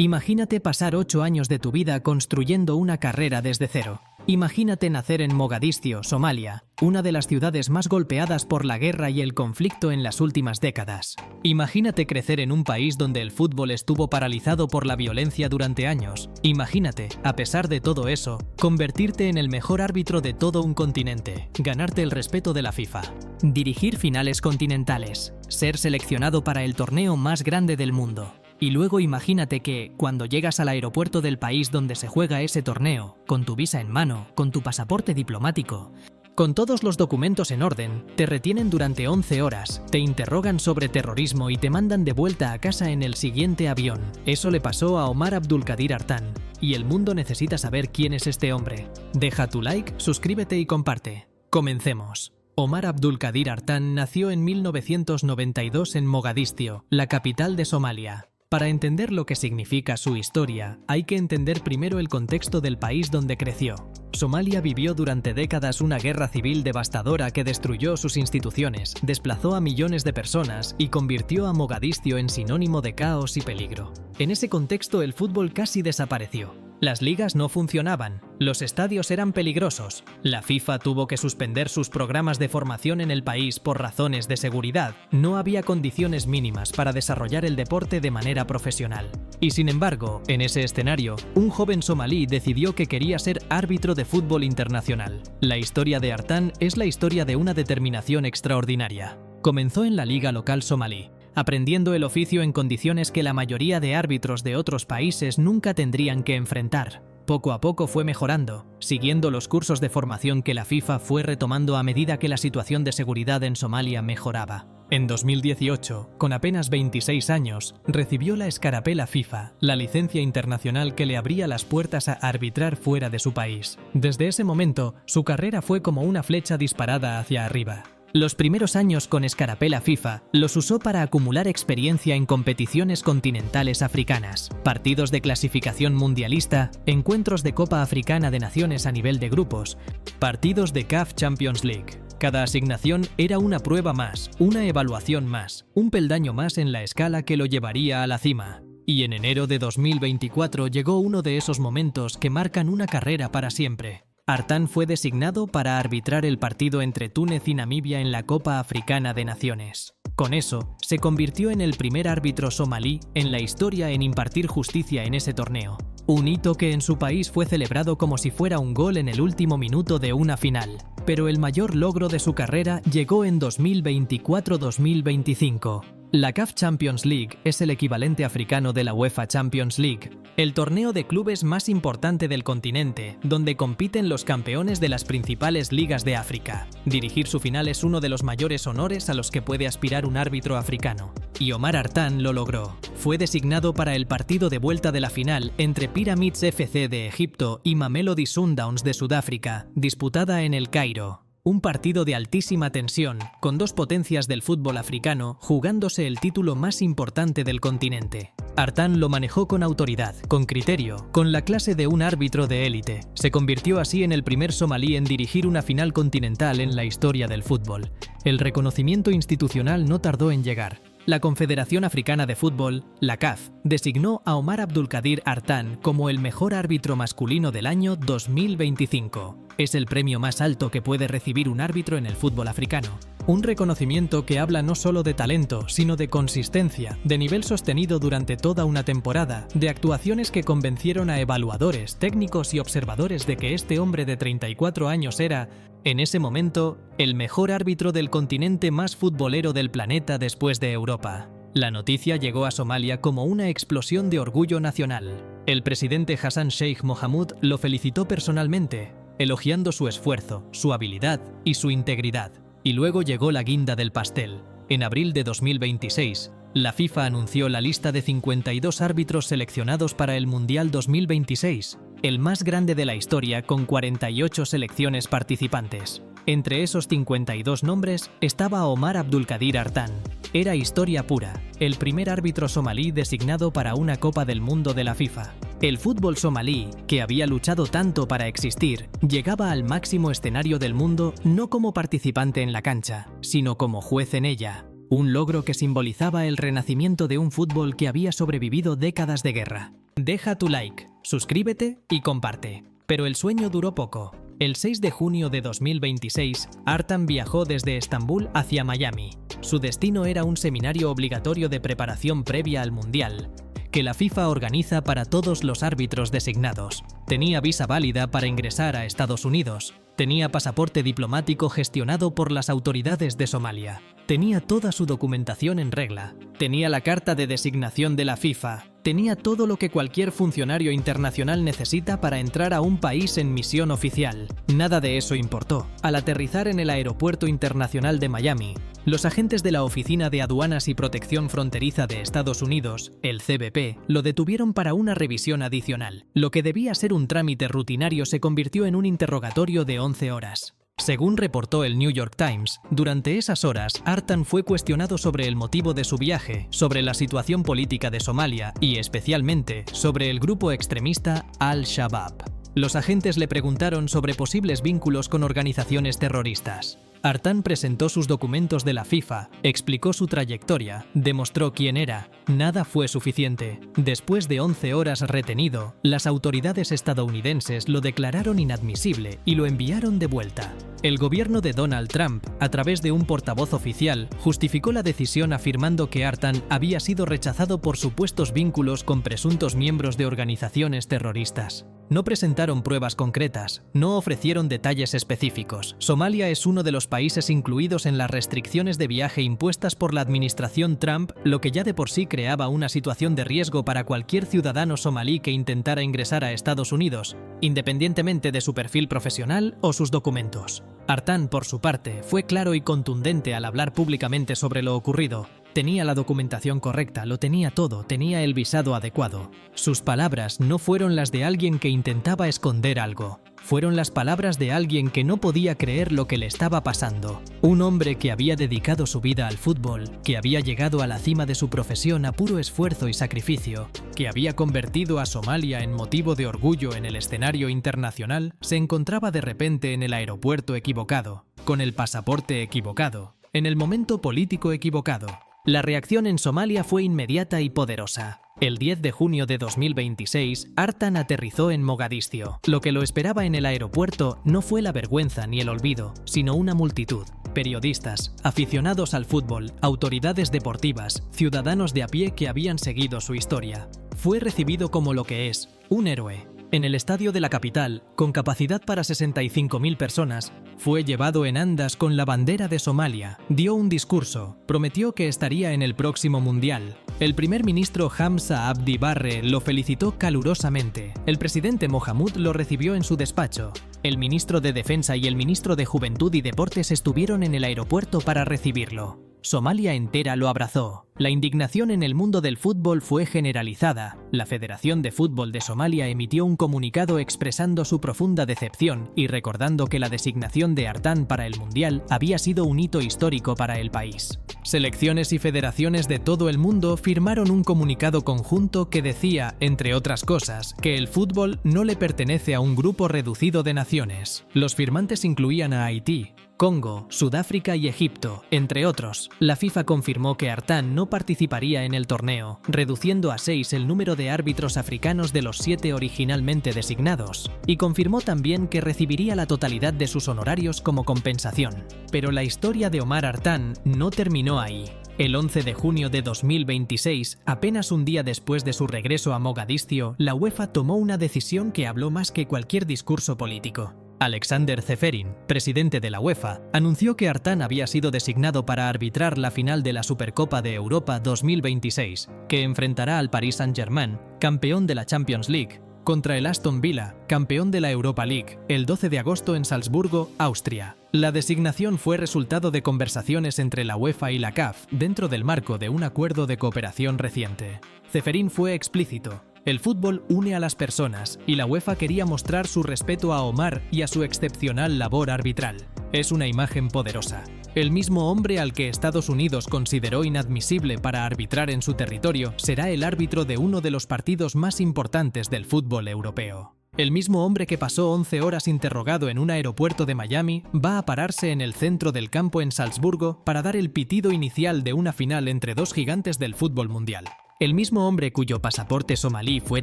Imagínate pasar 8 años de tu vida construyendo una carrera desde cero. Imagínate nacer en Mogadiscio, Somalia, una de las ciudades más golpeadas por la guerra y el conflicto en las últimas décadas. Imagínate crecer en un país donde el fútbol estuvo paralizado por la violencia durante años. Imagínate, a pesar de todo eso, convertirte en el mejor árbitro de todo un continente, ganarte el respeto de la FIFA, dirigir finales continentales, ser seleccionado para el torneo más grande del mundo. Y luego imagínate que, cuando llegas al aeropuerto del país donde se juega ese torneo, con tu visa en mano, con tu pasaporte diplomático, con todos los documentos en orden, te retienen durante 11 horas, te interrogan sobre terrorismo y te mandan de vuelta a casa en el siguiente avión. Eso le pasó a Omar Abdulkadir Artan, y el mundo necesita saber quién es este hombre. Deja tu like, suscríbete y comparte. Comencemos. Omar Abdulkadir Artan nació en 1992 en Mogadiscio, la capital de Somalia. Para entender lo que significa su historia, hay que entender primero el contexto del país donde creció. Somalia vivió durante décadas una guerra civil devastadora que destruyó sus instituciones, desplazó a millones de personas y convirtió a Mogadiscio en sinónimo de caos y peligro. En ese contexto el fútbol casi desapareció. Las ligas no funcionaban, los estadios eran peligrosos, la FIFA tuvo que suspender sus programas de formación en el país por razones de seguridad, no había condiciones mínimas para desarrollar el deporte de manera profesional. Y sin embargo, en ese escenario, un joven somalí decidió que quería ser árbitro de fútbol internacional. La historia de Artan es la historia de una determinación extraordinaria. Comenzó en la liga local somalí, aprendiendo el oficio en condiciones que la mayoría de árbitros de otros países nunca tendrían que enfrentar. Poco a poco fue mejorando, siguiendo los cursos de formación que la FIFA fue retomando a medida que la situación de seguridad en Somalia mejoraba. En 2018, con apenas 26 años, recibió la escarapela FIFA, la licencia internacional que le abría las puertas a arbitrar fuera de su país. Desde ese momento, su carrera fue como una flecha disparada hacia arriba. Los primeros años con escarapela FIFA los usó para acumular experiencia en competiciones continentales africanas, partidos de clasificación mundialista, encuentros de Copa Africana de Naciones a nivel de grupos, partidos de CAF Champions League. Cada asignación era una prueba más, una evaluación más, un peldaño más en la escala que lo llevaría a la cima. Y en enero de 2024 llegó uno de esos momentos que marcan una carrera para siempre. Artan fue designado para arbitrar el partido entre Túnez y Namibia en la Copa Africana de Naciones. Con eso, se convirtió en el primer árbitro somalí en la historia en impartir justicia en ese torneo. Un hito que en su país fue celebrado como si fuera un gol en el último minuto de una final. Pero el mayor logro de su carrera llegó en 2024-2025. La CAF Champions League es el equivalente africano de la UEFA Champions League, el torneo de clubes más importante del continente, donde compiten los campeones de las principales ligas de África. Dirigir su final es uno de los mayores honores a los que puede aspirar un árbitro africano. Y Omar Artan lo logró. Fue designado para el partido de vuelta de la final entre Pyramids FC de Egipto y Mamelodi Sundowns de Sudáfrica, disputada en El Cairo. Un partido de altísima tensión, con dos potencias del fútbol africano jugándose el título más importante del continente. Artan lo manejó con autoridad, con criterio, con la clase de un árbitro de élite. Se convirtió así en el primer somalí en dirigir una final continental en la historia del fútbol. El reconocimiento institucional no tardó en llegar. La Confederación Africana de Fútbol, la CAF, designó a Omar Abdulkadir Artan como el mejor árbitro masculino del año 2025. Es el premio más alto que puede recibir un árbitro en el fútbol africano. Un reconocimiento que habla no solo de talento, sino de consistencia, de nivel sostenido durante toda una temporada, de actuaciones que convencieron a evaluadores, técnicos y observadores de que este hombre de 34 años era, en ese momento, el mejor árbitro del continente más futbolero del planeta después de Europa. La noticia llegó a Somalia como una explosión de orgullo nacional. El presidente Hassan Sheikh Mohamud lo felicitó personalmente, elogiando su esfuerzo, su habilidad y su integridad. Y luego llegó la guinda del pastel. En abril de 2026, la FIFA anunció la lista de 52 árbitros seleccionados para el Mundial 2026, el más grande de la historia con 48 selecciones participantes. Entre esos 52 nombres estaba Omar Abdulkadir Artan. Era historia pura, el primer árbitro somalí designado para una Copa del Mundo de la FIFA. El fútbol somalí, que había luchado tanto para existir, llegaba al máximo escenario del mundo no como participante en la cancha, sino como juez en ella. Un logro que simbolizaba el renacimiento de un fútbol que había sobrevivido décadas de guerra. Deja tu like, suscríbete y comparte. Pero el sueño duró poco. El 6 de junio de 2026, Artan viajó desde Estambul hacia Miami. Su destino era un seminario obligatorio de preparación previa al Mundial, que la FIFA organiza para todos los árbitros designados. Tenía visa válida para ingresar a Estados Unidos. Tenía pasaporte diplomático gestionado por las autoridades de Somalia. Tenía toda su documentación en regla. Tenía la carta de designación de la FIFA. Tenía todo lo que cualquier funcionario internacional necesita para entrar a un país en misión oficial. Nada de eso importó. Al aterrizar en el Aeropuerto Internacional de Miami, los agentes de la Oficina de Aduanas y Protección Fronteriza de Estados Unidos, el CBP, lo detuvieron para una revisión adicional. Lo que debía ser un trámite rutinario se convirtió en un interrogatorio de 11 horas. Según reportó el New York Times, durante esas horas, Artan fue cuestionado sobre el motivo de su viaje, sobre la situación política de Somalia y, especialmente, sobre el grupo extremista Al-Shabaab. Los agentes le preguntaron sobre posibles vínculos con organizaciones terroristas. Artan presentó sus documentos de la FIFA, explicó su trayectoria, demostró quién era. Nada fue suficiente. Después de 11 horas retenido, las autoridades estadounidenses lo declararon inadmisible y lo enviaron de vuelta. El gobierno de Donald Trump, a través de un portavoz oficial, justificó la decisión afirmando que Artan había sido rechazado por supuestos vínculos con presuntos miembros de organizaciones terroristas. No presentaron pruebas concretas, no ofrecieron detalles específicos. Somalia es uno de los países incluidos en las restricciones de viaje impuestas por la administración Trump, lo que ya de por sí creaba una situación de riesgo para cualquier ciudadano somalí que intentara ingresar a Estados Unidos, independientemente de su perfil profesional o sus documentos. Artan, por su parte, fue claro y contundente al hablar públicamente sobre lo ocurrido. Tenía la documentación correcta, lo tenía todo, tenía el visado adecuado. Sus palabras no fueron las de alguien que intentaba esconder algo. Fueron las palabras de alguien que no podía creer lo que le estaba pasando. Un hombre que había dedicado su vida al fútbol, que había llegado a la cima de su profesión a puro esfuerzo y sacrificio, que había convertido a Somalia en motivo de orgullo en el escenario internacional, se encontraba de repente en el aeropuerto equivocado, con el pasaporte equivocado, en el momento político equivocado. La reacción en Somalia fue inmediata y poderosa. El 10 de junio de 2026, Artan aterrizó en Mogadiscio. Lo que lo esperaba en el aeropuerto no fue la vergüenza ni el olvido, sino una multitud. Periodistas, aficionados al fútbol, autoridades deportivas, ciudadanos de a pie que habían seguido su historia. Fue recibido como lo que es, un héroe. En el estadio de la capital, con capacidad para 65.000 personas, fue llevado en andas con la bandera de Somalia, dio un discurso, prometió que estaría en el próximo Mundial. El primer ministro Hamza Abdi Barre lo felicitó calurosamente. El presidente Mohamud lo recibió en su despacho. El ministro de Defensa y el ministro de Juventud y Deportes estuvieron en el aeropuerto para recibirlo. Somalia entera lo abrazó. La indignación en el mundo del fútbol fue generalizada. La Federación de Fútbol de Somalia emitió un comunicado expresando su profunda decepción y recordando que la designación de Artan para el Mundial había sido un hito histórico para el país. Selecciones y federaciones de todo el mundo firmaron un comunicado conjunto que decía, entre otras cosas, que el fútbol no le pertenece a un grupo reducido de naciones. Los firmantes incluían a Haití, Congo, Sudáfrica y Egipto, entre otros. La FIFA confirmó que Artan no participaría en el torneo, reduciendo a 6 el número de árbitros africanos de los 7 originalmente designados, y confirmó también que recibiría la totalidad de sus honorarios como compensación. Pero la historia de Omar Artan no terminó ahí. El 11 de junio de 2026, apenas un día después de su regreso a Mogadiscio, la UEFA tomó una decisión que habló más que cualquier discurso político. Alexander Ceferin, presidente de la UEFA, anunció que Artan había sido designado para arbitrar la final de la Supercopa de Europa 2026, que enfrentará al Paris Saint-Germain, campeón de la Champions League, contra el Aston Villa, campeón de la Europa League, el 12 de agosto en Salzburgo, Austria. La designación fue resultado de conversaciones entre la UEFA y la CAF dentro del marco de un acuerdo de cooperación reciente. Ceferin fue explícito. El fútbol une a las personas y la UEFA quería mostrar su respeto a Omar y a su excepcional labor arbitral. Es una imagen poderosa. El mismo hombre al que Estados Unidos consideró inadmisible para arbitrar en su territorio será el árbitro de uno de los partidos más importantes del fútbol europeo. El mismo hombre que pasó 11 horas interrogado en un aeropuerto de Miami va a pararse en el centro del campo en Salzburgo para dar el pitido inicial de una final entre dos gigantes del fútbol mundial. El mismo hombre cuyo pasaporte somalí fue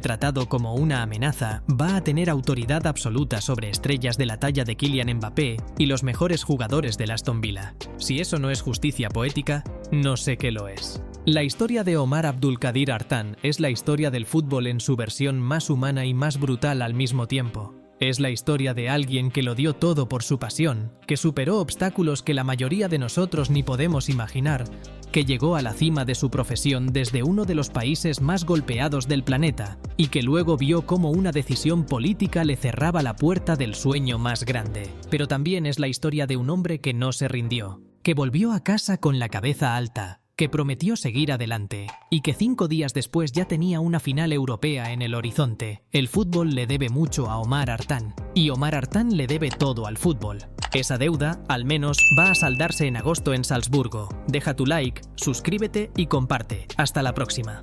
tratado como una amenaza va a tener autoridad absoluta sobre estrellas de la talla de Kylian Mbappé y los mejores jugadores del Aston Villa. Si eso no es justicia poética, no sé qué lo es. La historia de Omar Abdulkadir Artan es la historia del fútbol en su versión más humana y más brutal al mismo tiempo. Es la historia de alguien que lo dio todo por su pasión, que superó obstáculos que la mayoría de nosotros ni podemos imaginar, que llegó a la cima de su profesión desde uno de los países más golpeados del planeta y que luego vio cómo una decisión política le cerraba la puerta del sueño más grande. Pero también es la historia de un hombre que no se rindió, que volvió a casa con la cabeza alta, que prometió seguir adelante y que 5 días después ya tenía una final europea en el horizonte. El fútbol le debe mucho a Omar Artan y Omar Artan le debe todo al fútbol. Esa deuda, al menos, va a saldarse en agosto en Salzburgo. Deja tu like, suscríbete y comparte. Hasta la próxima.